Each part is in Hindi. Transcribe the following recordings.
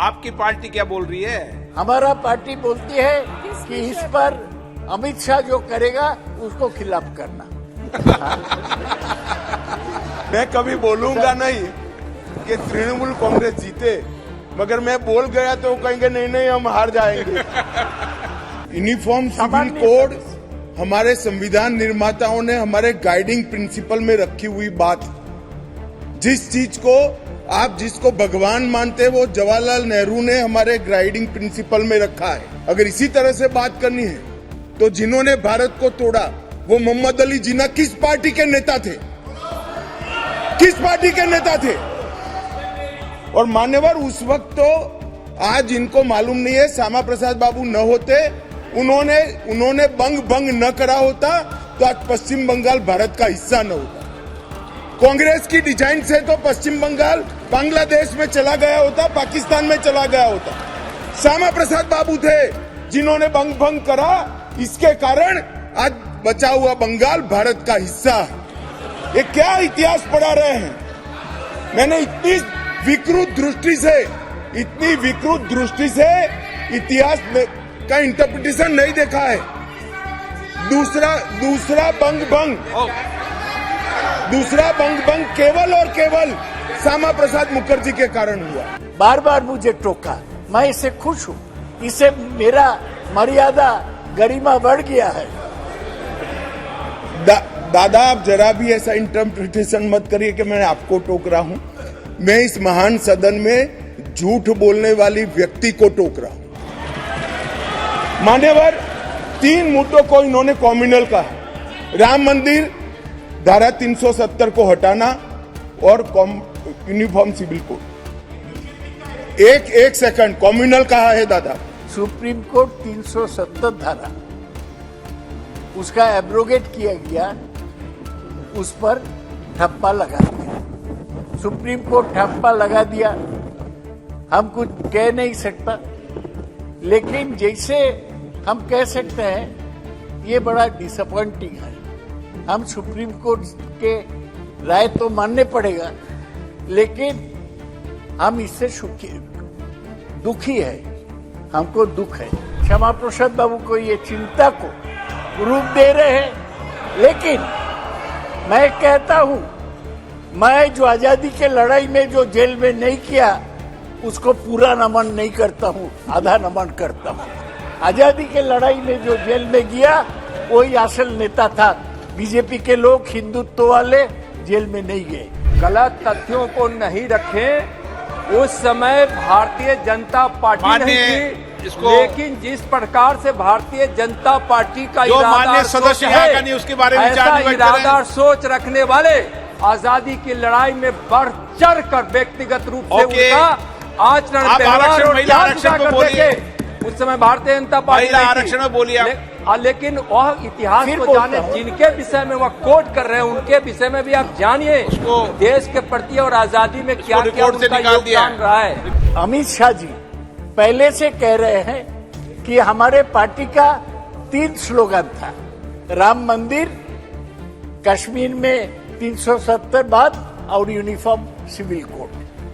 आपकी पार्टी क्या बोल रही है? हमारा पार्टी बोलती है कि इस पर अमित शाह जो करेगा उसको खिलाफ करना। मैं कभी बोलूंगा नहीं कि तृणमूल कांग्रेस जीते, मगर मैं बोल गया तो कहेंगे नहीं नहीं हम हार जाएंगे। यूनिफॉर्म सिविल कोड हमारे संविधान निर्माताओं ने हमारे गाइडिंग प्रिंसिपल में रखी हुई बात, जिस चीज को आप जिसको भगवान मानते हैं वो जवाहरलाल नेहरू ने हमारे गाइडिंग प्रिंसिपल में रखा है। अगर इसी तरह से बात करनी है तो जिन्होंने भारत को तोड़ा वो मोहम्मद अली जिन्ना किस पार्टी के नेता थे? किस पार्टी के नेता थे? और मान्यवर उस वक्त तो, आज इनको मालूम नहीं है, श्यामा प्रसाद बाबू न होते, उन्होंने भंग न करा होता तो आज पश्चिम बंगाल भारत का हिस्सा न होता। कांग्रेस की डिजाइन से तो पश्चिम बंगाल बांग्लादेश में चला गया होता, पाकिस्तान में चला गया होता। श्यामा प्रसाद बाबू थे जिन्होंने भंग करा, इसके कारण आज बचा हुआ बंगाल भारत का हिस्सा है। ये क्या इतिहास पढ़ा रहे हैं? मैंने इतनी विकृत दृष्टि से इतिहास का इंटरप्रिटेशन नहीं देखा है। दूसरा भंग केवल और केवल श्यामा प्रसाद मुखर्जी के कारण हुआ। बार बार मुझे टोका, मैं इससे खुश हूँ, इससे मेरा मर्यादा गरिमा बढ़ गया है। दादा आप जरा भी ऐसा इंटरप्रिटेशन मत करिए कि मैं आपको टोक रहा हूँ। मैं इस महान सदन में झूठ बोलने वाली व्यक्ति को टोक रहा हूँ। मान्यवर, 3 मुद्दों को इन्होंने कॉम्युनल कहा। राम मंदिर, धारा 370 को हटाना और यूनिफॉर्म सिविल कोड। एक सेकंड, कॉम्युनल कहा है दादा? सुप्रीम कोर्ट 370 धारा उसका एब्रोगेट किया गया, उस पर ठप्पा लगा दिया। सुप्रीम कोर्ट ठप्पा लगा दिया, हम कुछ कह नहीं सकता, लेकिन जैसे हम कह सकते हैं ये बड़ा डिसअपॉइंटिंग है। हम सुप्रीम कोर्ट के राय तो मानने पड़ेगा, लेकिन हम इससे दुखी है, हमको दुख है। श्यामा प्रसाद बाबू को ये चिंता को रूप दे रहे हैं, लेकिन मैं कहता हूं, मैं जो आजादी के लड़ाई में जो जेल में नहीं किया उसको पूरा नमन नहीं करता हूं, आधा नमन करता हूं। आजादी के लड़ाई में जो जेल में गया वही असल नेता था। बीजेपी के लोग हिंदुत्व वाले जेल में नहीं गए। गलत तथ्यों को नहीं रखें। उस समय भारतीय जनता पार्टी नहीं थी, लेकिन जिस प्रकार से भारतीय जनता पार्टी का इरादा सोच है, उसके बारे में ऐसा इरादा और सोच रखने वाले आजादी की लड़ाई में बढ़ चढ़ कर व्यक्तिगत रूप से उनका आचरण व्यवहार और त्याग कर देखे। उस समय भारतीय जनता पार्टी आरक्षण में बोलिए, लेकिन वह इतिहास को जाने, जिनके विषय में वह कोट कर रहे हैं उनके विषय में भी आप जानिए देश के प्रति और आजादी में क्या क्या उनका योगदान रहा है। अमित शाह जी पहले से कह रहे हैं कि हमारे पार्टी का 3 स्लोगन था, राम मंदिर, कश्मीर में 370 बात और यूनिफॉर्म सिविल कोड।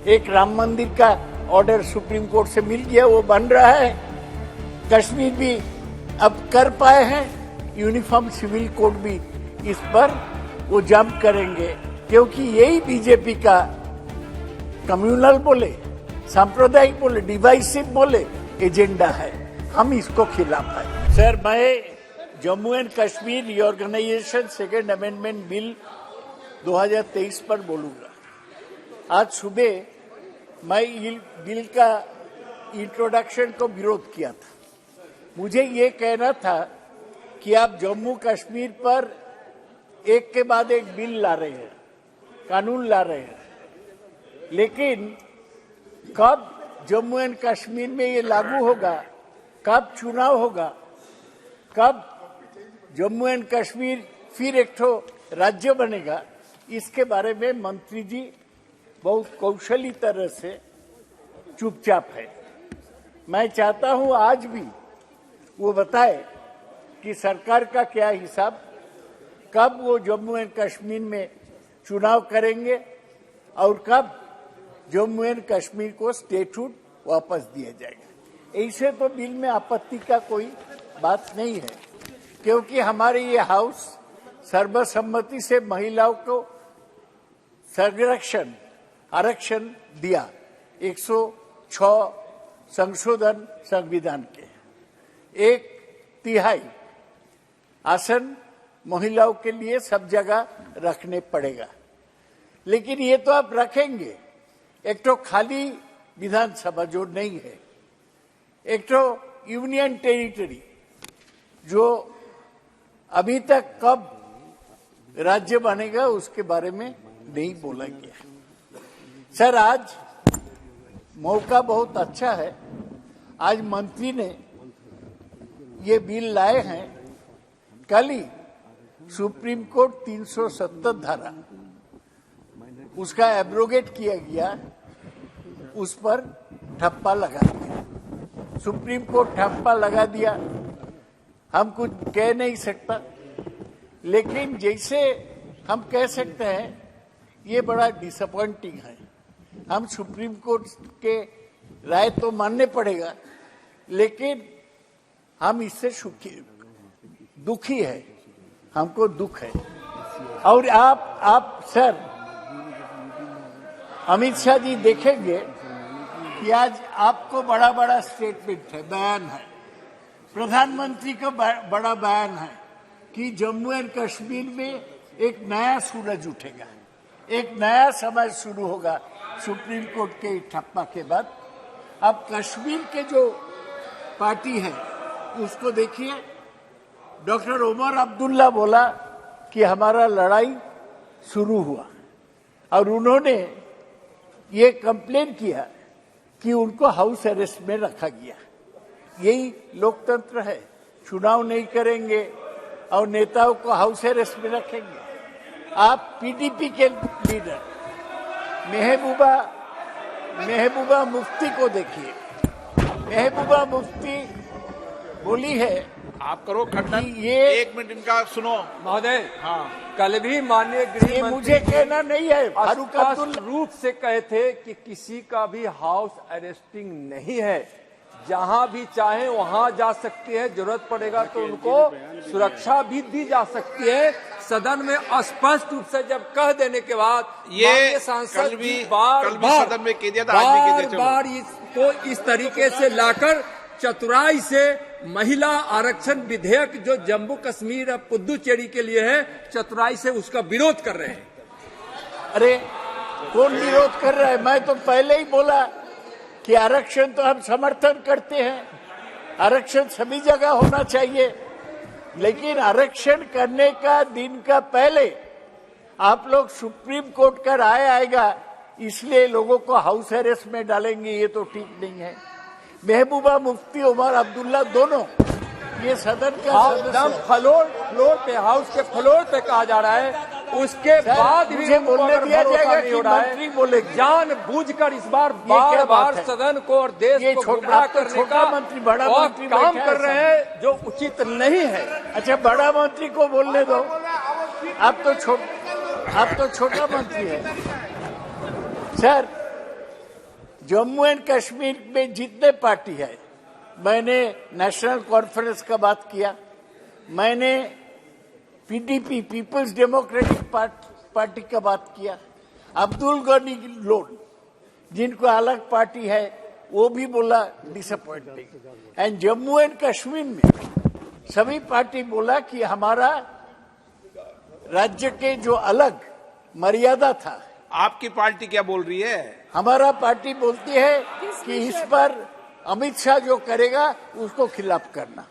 एक राम मंदिर का ऑर्डर सुप्रीम कोर्ट से मिल गया, वो बन रहा है। कश्मीर भी अब कर पाए हैं, यूनिफॉर्म सिविल कोड भी इस पर वो जंप करेंगे, क्योंकि यही बीजेपी का कम्युनल बोले, सांप्रदायिक बोले, डिवाइसिव बोले एजेंडा है। हम इसको खिलाफ है। सर, मैं Jammu and Kashmir reorganisation second amendment bill 2023 पर बोलूंगा। आज सुबह मैं बिल का इंट्रोडक्शन को विरोध किया था। मुझे ये कहना था कि आप जम्मू कश्मीर पर एक के बाद एक बिल ला रहे हैं, कानून ला रहे हैं, लेकिन कब जम्मू एंड कश्मीर में ये लागू होगा, कब चुनाव होगा, कब जम्मू एंड कश्मीर फिर एक ठो राज्य बनेगा, इसके बारे में मंत्री जी बहुत कौशली तरह से चुपचाप है। मैं चाहता हूं आज भी वो बताए कि सरकार का क्या हिसाब, कब वो जम्मू एंड कश्मीर में चुनाव करेंगे और कब जम्मू एंड कश्मीर को स्टेटहुड वापस दिया जाएगा। ऐसे तो बिल में आपत्ति का कोई बात नहीं है, क्योंकि हमारे ये हाउस सर्वसम्मति से महिलाओं को संरक्षण आरक्षण दिया। 106 संशोधन संविधान के 1/3 आसन महिलाओं के लिए सब जगह रखने पड़ेगा। लेकिन ये तो आप रखेंगे, एक तो खाली विधानसभा जो नहीं है, एक तो यूनियन टेरिटरी जो अभी तक कब राज्य बनेगा उसके बारे में नहीं बोला गया। सर, आज मौका बहुत अच्छा है। आज मंत्री ने ये बिल लाए हैं, कल ही सुप्रीम कोर्ट 370 धारा उसका एब्रोगेट किया गया, उस पर ठप्पा लगा दिया। सुप्रीम कोर्ट ठप्पा लगा दिया, हम कुछ कह नहीं सकता, लेकिन जैसे हम कह सकते हैं ये बड़ा डिसअपॉइंटिंग है। हम सुप्रीम कोर्ट के राय तो मानने पड़ेगा, लेकिन हम इससे दुखी है, हमको दुख है। और आप सर अमित शाह जी देखेंगे कि आज आपको बड़ा बड़ा स्टेटमेंट है, बयान है, प्रधानमंत्री का बड़ा बयान है कि जम्मू एंड कश्मीर में एक नया सूरज उठेगा, एक नया समय शुरू होगा सुप्रीम कोर्ट के ठप्पा के बाद। अब कश्मीर के जो पार्टी है उसको देखिए, डॉक्टर उमर अब्दुल्ला बोला कि हमारा लड़ाई शुरू हुआ, और उन्होंने ये कंप्लेन किया कि उनको हाउस अरेस्ट में रखा गया। यही लोकतंत्र है, चुनाव नहीं करेंगे और नेताओं को हाउस अरेस्ट में रखेंगे। आप पीडीपी के लीडर महबूबा मुफ्ती को देखिए। महबूबा मुफ्ती बोली है, आप करो खंडन, ये 1 मिनट इनका सुनो महोदय। हाँ, कल भी माननीय गृह ये मंत्री मुझे कहना नहीं है, फारूक अब्दुल्ला स्पष्ट रूप से कहे थे कि किसी का भी हाउस अरेस्टिंग नहीं है, जहां भी चाहे वहां जा सकती है, जरूरत पड़ेगा तो उनको सुरक्षा भी दी जा सकती है। सदन में स्पष्ट रूप से जब कह देने के बाद ये सांसद कल भी बार सदन में कह दिया था, आज भी कह दिया। चलो। बार इसको इस तरीके से लाकर चतुराई से महिला आरक्षण विधेयक जो जम्मू कश्मीर और पुदुचेरी के लिए है, चतुराई से उसका विरोध कर रहे हैं। अरे कौन विरोध कर रहा है? मैं तो पहले ही बोला कि आरक्षण तो हम समर्थन करते हैं, आरक्षण सभी जगह होना चाहिए, लेकिन आरक्षण करने का दिन का पहले आप लोग सुप्रीम कोर्ट का राय आएगा इसलिए लोगों को हाउस अरेस्ट में डालेंगे, ये तो ठीक नहीं है। महबूबा मुफ्ती उमर अब्दुल्ला दोनों ये सदन का एकदम फ्लोर पे, हाउस के फ्लोर पे कहा जा रहा है, उसके बाद भी मुझे बोलने दिया जाएगा कि मंत्री बोले। जान बूझकर इस बार बार सदन को और देश को गुमराह करने का मंत्री बड़ा और मंत्री काम कर रहे हैं जो उचित नहीं है। अच्छा, बड़ा मंत्री को बोलने दो, आप तो छोटा मंत्री है। सर, जम्मू एंड कश्मीर में जितने पार्टी है, मैंने नेशनल कॉन्फ्रेंस का बात किया, मैंने पीडीपी पीपल्स डेमोक्रेटिक पार्टी का बात किया, अब्दुल गनी लोन जिनको अलग पार्टी है वो भी बोला disappointing. And Jammu and Kashmir में सभी पार्टी बोला कि हमारा राज्य के जो अलग मर्यादा था। आपकी पार्टी क्या बोल रही है? हमारा पार्टी बोलती है कि इस पर अमित शाह जो करेगा उसको खिलाफ करना।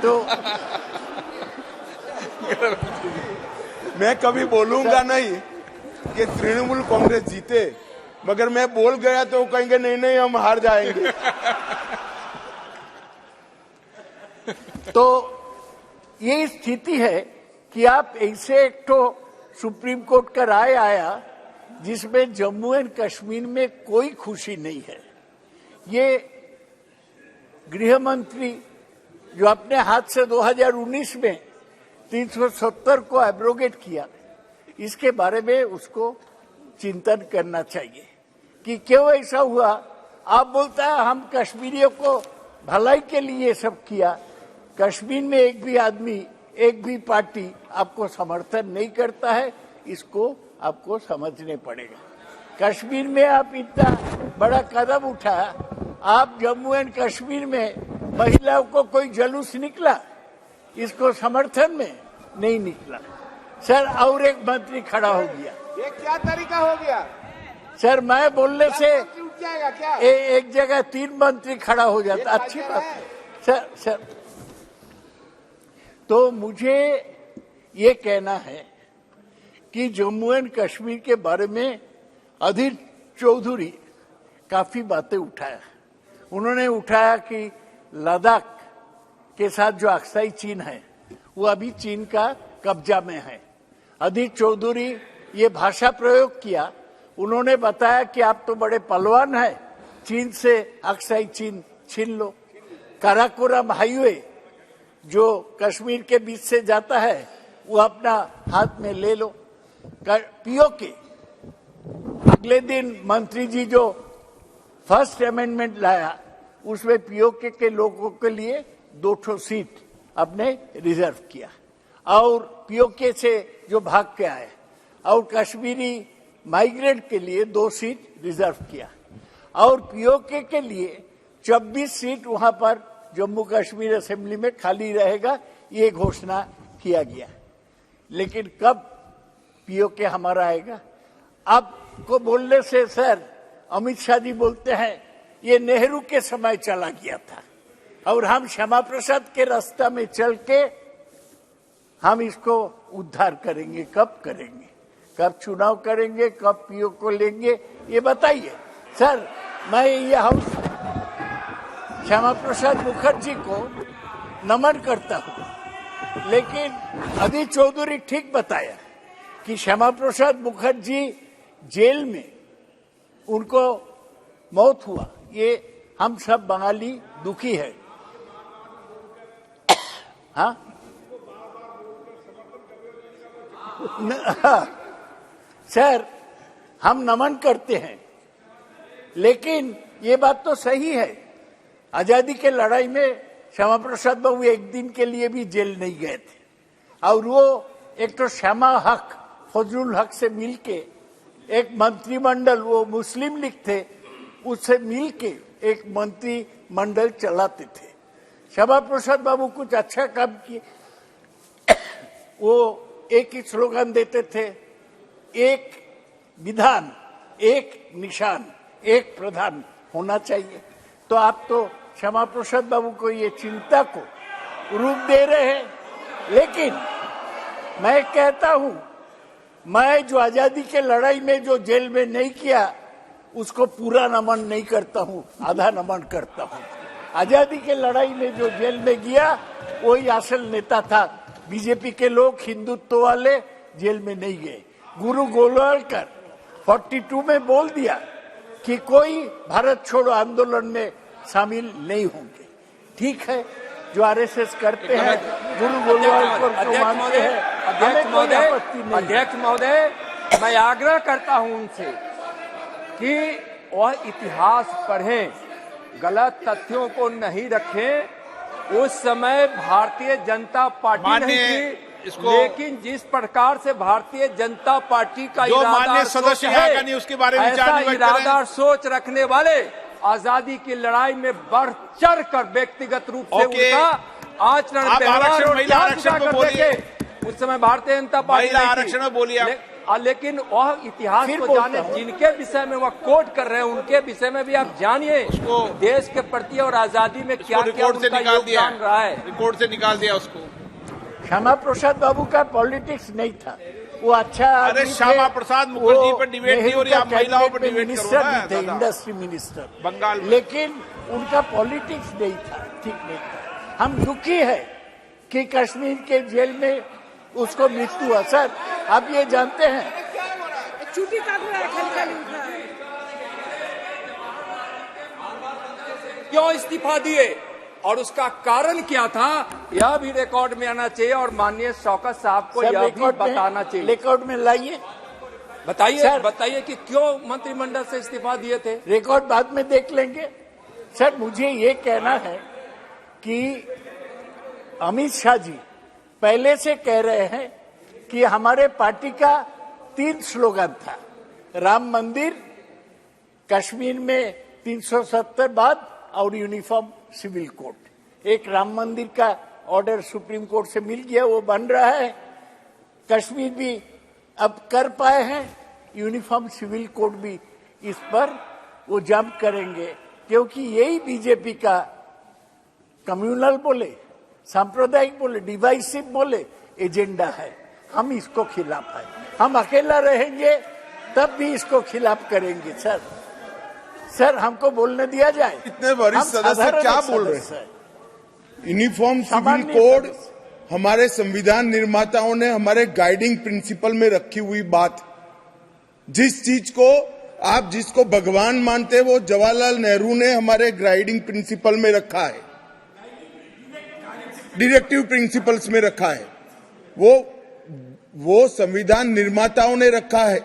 तो मैं कभी बोलूंगा नहीं कि तृणमूल कांग्रेस जीते, मगर मैं बोल गया तो वो कहेंगे नहीं हम हार जाएंगे। तो ये स्थिति है कि आप ऐसे एक तो सुप्रीम कोर्ट का राय आया जिसमें जम्मू एंड कश्मीर में कोई खुशी नहीं है। ये गृह मंत्री जो अपने हाथ से 2019 में 370 को एब्रोगेट किया, इसके बारे में उसको चिंतन करना चाहिए। कि क्यों ऐसा हुआ। आप बोलता है हम कश्मीरियों को भलाई के लिए सब किया। कश्मीर में एक भी आदमी, एक भी पार्टी आपको समर्थन नहीं करता है, इसको आपको समझने पड़ेगा। कश्मीर में आप इतना बड़ा कदम उठाया, आप जम्मू एंड कश्मीर में महिलाओं को कोई जुलूस निकला, इसको समर्थन में नहीं निकला सर। और एक मंत्री खड़ा हो गया, ये क्या तरीका हो गया सर। मैं बोलने से उठ जाएगा क्या? एक जगह 3 मंत्री खड़ा हो जाता, अच्छी बात है सर। तो मुझे ये कहना है कि जम्मू एंड कश्मीर के बारे में अधीर चौधरी काफी बातें उठाया। उन्होंने उठाया कि लद्दाख के साथ जो अक्साई चीन है वो अभी चीन का कब्जा में है। अधीर चौधरी ये भाषा प्रयोग किया। उन्होंने बताया कि आप तो बड़े पहलवान हैं, चीन से अक्साई चीन छीन लो। काराकोरम हाईवे जो कश्मीर के बीच से जाता है वो अपना हाथ में ले लो। पीओके अगले दिन मंत्री जी जो फर्स्ट अमेंडमेंट लाया उसमें पीओके के लोगों के लिए 200 सीट अपने रिजर्व किया और पीओके से जो भाग के आए और कश्मीरी माइग्रेंट के लिए 2 सीट रिजर्व किया और पीओके के लिए 26 सीट वहां पर जम्मू कश्मीर असेंबली में खाली रहेगा, ये घोषणा किया गया। लेकिन कब पीओके हमारा आएगा? आपको बोलने से सर अमित शाह जी बोलते हैं ये नेहरू के समय चला गया था और हम श्यामा प्रसाद के रास्ता में चल के हम इसको उद्धार करेंगे। कब करेंगे? कब चुनाव करेंगे? कब पीओ को लेंगे? ये बताइए सर। मैं ये हाउस श्यामा प्रसाद मुखर्जी को नमन करता हूं, लेकिन अधीर चौधरी ठीक बताया कि श्यामा प्रसाद मुखर्जी जेल में उनको मौत हुआ, ये हम सब बंगाली दुखी है। हाँ सर, हम नमन करते हैं, लेकिन ये बात तो सही है आजादी के लड़ाई में श्यामा प्रसाद बाबू एक दिन के लिए भी जेल नहीं गए थे और वो एक तो श्यामा हक फजलुल हक से मिलके एक मंत्रिमंडल, वो मुस्लिम लीग थे, उससे मिलके एक मंत्रिमंडल चलाते थे। श्यामा प्रसाद बाबू कुछ अच्छा काम किए। वो एक ही स्लोगन देते थे, एक विधान, एक निशान, एक प्रधान होना चाहिए। तो आप तो श्यामा प्रसाद बाबू को ये चिंता को रूप दे रहे हैं, लेकिन मैं कहता हूं, मैं जो आजादी के लड़ाई में जो जेल में नहीं किया उसको पूरा नमन नहीं करता हूं, आधा नमन करता हूं। आजादी के लड़ाई में जो जेल में गया वही असल नेता था। बीजेपी के लोग हिंदुत्व वाले जेल में नहीं गए। गुरु गोलवालकर 42 में बोल दिया कि कोई भारत छोड़ो आंदोलन में शामिल नहीं होंगे। ठीक है, जो आरएसएस करते हैं, गुरु गोलवालकर को मानते हैं। अध्यक्ष महोदय, मैं आग्रह करता हूं उनसे कि वह इतिहास पढ़ें, गलत तथ्यों को नहीं रखें। उस समय भारतीय जनता पार्टी नहीं थी, लेकिन जिस प्रकार से भारतीय जनता पार्टी का माननीय सदस्य है नहीं उसके बारे में ऐसा इरादा सोच रखने वाले आजादी की लड़ाई में बढ़ चढ़ कर व्यक्तिगत रूप से उनका आचरण, व्यवहार और आरक्षण को बोलिए। उस समय भारतीय जनता पार्टी आरक्षण बोलिए, लेकिन वह इतिहास को जाने, जिनके विषय में वह कोट कर रहे हैं उनके विषय में भी आप जानिए देश के प्रति और आजादी में क्या क्या उनका योगदान रहा है। रिकॉर्ड से निकाल दिया उसको। श्यामा प्रसाद बाबू का पॉलिटिक्स नहीं था, वो अच्छा। अरे श्यामा प्रसाद मुखर्जी पर डिबेट नहीं हो रही, आप महिलाओं पर डिबेट मिनिस्टर भी थे, इंडस्ट्री मिनिस्टर बंगाल में, लेकिन उनका पॉलिटिक्स नहीं था, ठीक नहीं था। हम दुखी है कि कश्मीर के जेल में उसको मृत्यु हुआ। सर, आप ये जानते हैं क्यों इस्तीफा दिए और उसका कारण क्या था, यह भी रिकॉर्ड में आना चाहिए और माननीय शौकत साहब को यह भी बताना चाहिए। रिकॉर्ड में लाइए, बताइए कि क्यों मंत्रिमंडल से इस्तीफा दिए थे। रिकॉर्ड बाद में देख लेंगे। सर, मुझे ये कहना है कि अमित शाह जी पहले से कह रहे हैं कि हमारे पार्टी का 3 स्लोगन था, राम मंदिर, कश्मीर में 370 बाद और यूनिफॉर्म सिविल कोड। एक राम मंदिर का ऑर्डर सुप्रीम कोर्ट से मिल गया, वो बन रहा है। कश्मीर भी अब कर पाए हैं, यूनिफॉर्म सिविल कोड भी इस पर वो जंप करेंगे, क्योंकि यही बीजेपी का कम्युनल बोले, सांप्रदायिक बोले, डिवाइसिव बोले एजेंडा है। हम इसको खिलाफ है। हम अकेला रहेंगे तब भी इसको खिलाफ करेंगे। सर हमको बोलने दिया जाए। इतने वरिष्ठ सदस्य क्या बोल रहे हैं? यूनिफॉर्म सिविल कोड हमारे संविधान निर्माताओं ने हमारे गाइडिंग प्रिंसिपल में रखी हुई बात, जिस चीज को आप जिसको भगवान मानते हैं वो जवाहरलाल नेहरू ने हमारे गाइडिंग प्रिंसिपल में रखा है, डायरेक्टिव प्रिंसिपल्स में रखा है। वो संविधान निर्माताओं ने रखा है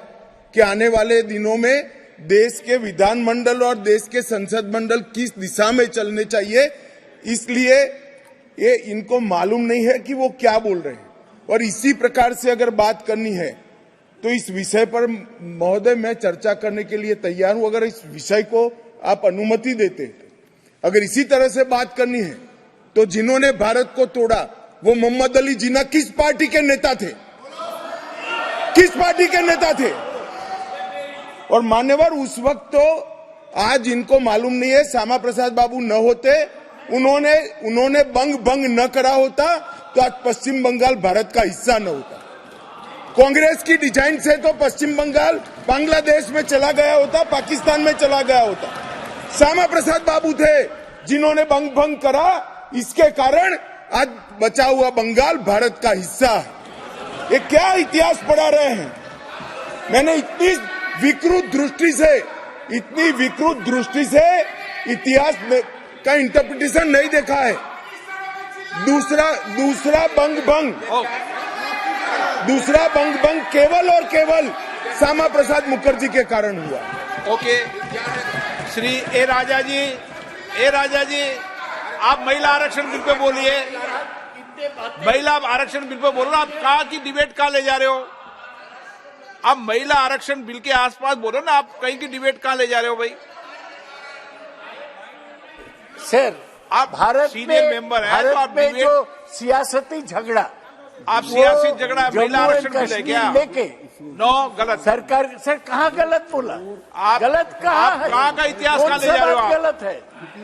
कि आने वाले दिनों में देश के विधानमंडल और देश के संसद मंडल किस दिशा में चलने चाहिए। इसलिए ये इनको मालूम नहीं है कि वो क्या बोल रहे हैं। और इसी प्रकार से अगर बात करनी है तो इस विषय पर महोदय मैं चर्चा करने के लिए तैयार हूं, अगर इस विषय को आप अनुमति देते। अगर इसी तरह से बात करनी है तो जिन्होंने भारत को तोड़ा वो मोहम्मद अली जिन्ना किस पार्टी के नेता थे? किस पार्टी के नेता थे? और मान्यवर उस वक्त तो आज इनको मालूम नहीं है, श्यामा प्रसाद बाबू न होते, उन्होंने बंग न करा होता तो आज पश्चिम बंगाल भारत का हिस्सा न होता। कांग्रेस की डिजाइन से तो पश्चिम बंगाल बांग्लादेश में चला गया होता, पाकिस्तान में चला गया होता। श्यामा प्रसाद बाबू थे जिन्होंने बंग करा, इसके कारण आज बचा हुआ बंगाल भारत का हिस्सा है। ये क्या इतिहास पढ़ा रहे हैं? मैंने इतनी विकृत दृष्टि से इतिहास का इंटरप्रिटेशन नहीं देखा है। दूसरा बंग केवल और केवल श्यामा प्रसाद मुखर्जी के कारण हुआ। ओके, श्री ए राजा जी आप महिला आरक्षण बिल पे बोलिए। महिला आरक्षण बिल पे बोलो ना, आप कहा कि डिबेट कहाँ ले जा रहे हो? आप महिला आरक्षण बिल के आसपास बोलो ना, आप कहीं की डिबेट कहाँ ले जा रहे हो भाई? सर, आप भारत सीनियर मेंबर हैं तो आप में जो सियासती झगड़ा, आप सियासी झगड़ा महिला आरक्षण बिल है क्या? लेके नो, गलत। सरकार सर कहाँ गलत बोला? आप गलत कहाँ है? कहाँ का इतिहास कहाँ ले जा रहे हो आप? गलत है,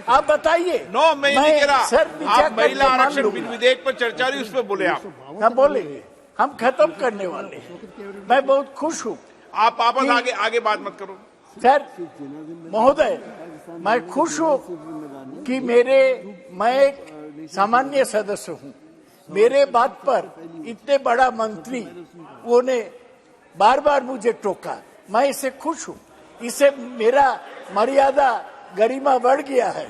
आप बताइए। नो, मैं नहीं कह रहा। सर, आप महिला आरक्षण बिल विधेयक पर चर्चा रही, उस पर बोले आप। हम बोलेंगे, हम खत्म करने वाले हैं। मैं बहुत खुश हूँ। आप वापस आगे बात मत करो। सर महोदय, मैं खुश हूँ कि मैं एक सामान्य सदस्य हूँ। मेरे बात पर इतने बड़ा मंत्री वो ने बार मुझे टोका, मैं इससे खुश हूँ। इससे मेरा मर्यादा गरिमा बढ़ गया है।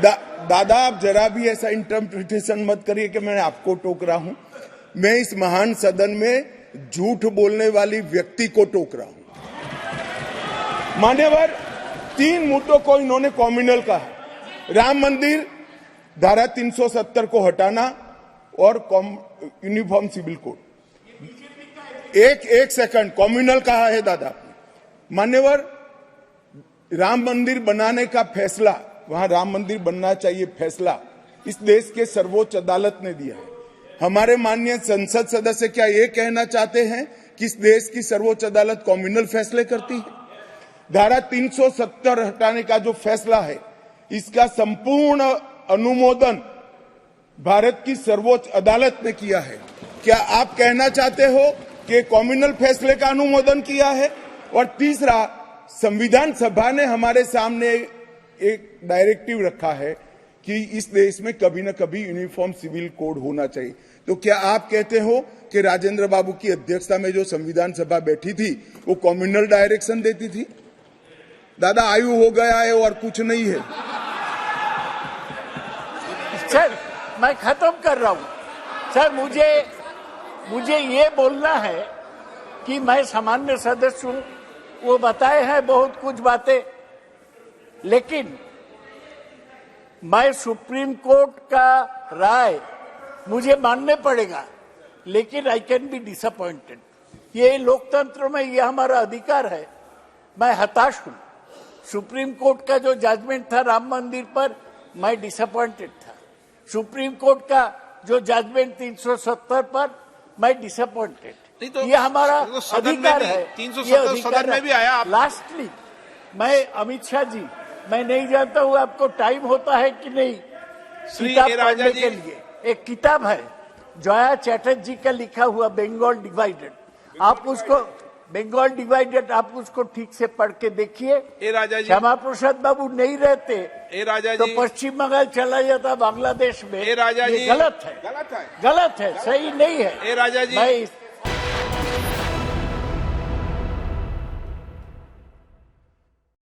दादा, आप जरा भी ऐसा इंटरप्रिटेशन मत करिए कि मैं आपको टोक रहा हूं। मैं इस महान सदन में झूठ बोलने वाली व्यक्ति को टोक रहा हूं। मान्यवर, 3 मुद्दों को इन्होंने कॉम्युनल कहा। राम मंदिर, धारा 370 को हटाना और यूनिफॉर्म सिविल कोड। एक सेकंड, कॉम्युनल कहा है दादा। मान्यवर, राम मंदिर बनाने का फैसला, वहां राम मंदिर बनना चाहिए फैसला इस देश के सर्वोच्च अदालत ने दिया है। हमारे माननीय संसद सदस्य क्या ये कहना चाहते हैं कि इस देश की सर्वोच्च अदालत कॉम्युनल फैसले करती है? धारा 370 हटाने का जो फैसला है, इसका संपूर्ण अनुमोदन भारत की सर्वोच्च अदालत ने किया है। क्या आप कहना चाहते हो कि कॉम्युनल फैसले का अनुमोदन किया है? और तीसरा, संविधान सभा ने हमारे सामने एक डायरेक्टिव रखा है कि इस देश में कभी न कभी यूनिफॉर्म सिविल कोड होना चाहिए। तो क्या आप कहते हो कि राजेंद्र बाबू की अध्यक्षता में जो संविधान सभा बैठी थी वो कॉम्युनल डायरेक्शन देती थी? दादा, आयु हो गया है और कुछ नहीं है। सर, मैं खत्म कर रहा हूं। सर, मुझे ये बोलना है कि मैं सामान्य सदस्य हूं, वो बताए हैं बहुत कुछ बातें, लेकिन मैं सुप्रीम कोर्ट का राय मुझे मानने पड़ेगा, लेकिन आई कैन बी डिसअपॉइंटेड। ये लोकतंत्र में ये हमारा अधिकार है। मैं हताश हूं। सुप्रीम कोर्ट का जो जजमेंट था राम मंदिर पर, मैं डिसअपॉइंटेड था। सुप्रीम कोर्ट का जो जजमेंट 370 पर, मैं डिसअपॉइंटेड। नहीं तो ये हमारा तो सदन में अधिकार भी है। 370 सदन में भी आया आप। लास्टली, मैं अमित शाह जी, मैं नहीं जानता हूँ आपको टाइम होता है कि नहीं श्री किताब ए राजा पढ़ने जी। के लिए। एक किताब है जया चैटर्जी का लिखा हुआ बंगाल डिवाइडेड, आप उसको बंगाल डिवाइडेड आप उसको ठीक से पढ़ के देखिए। ए राजा जी, श्यामा प्रसाद बाबू नहीं रहते ए राजा तो जी, पश्चिम बंगाल चला जाता बांग्लादेश में। ए राजा ये जी, गलत है, गलत है, गलत है, सही नहीं है। ए राजा जी, मैं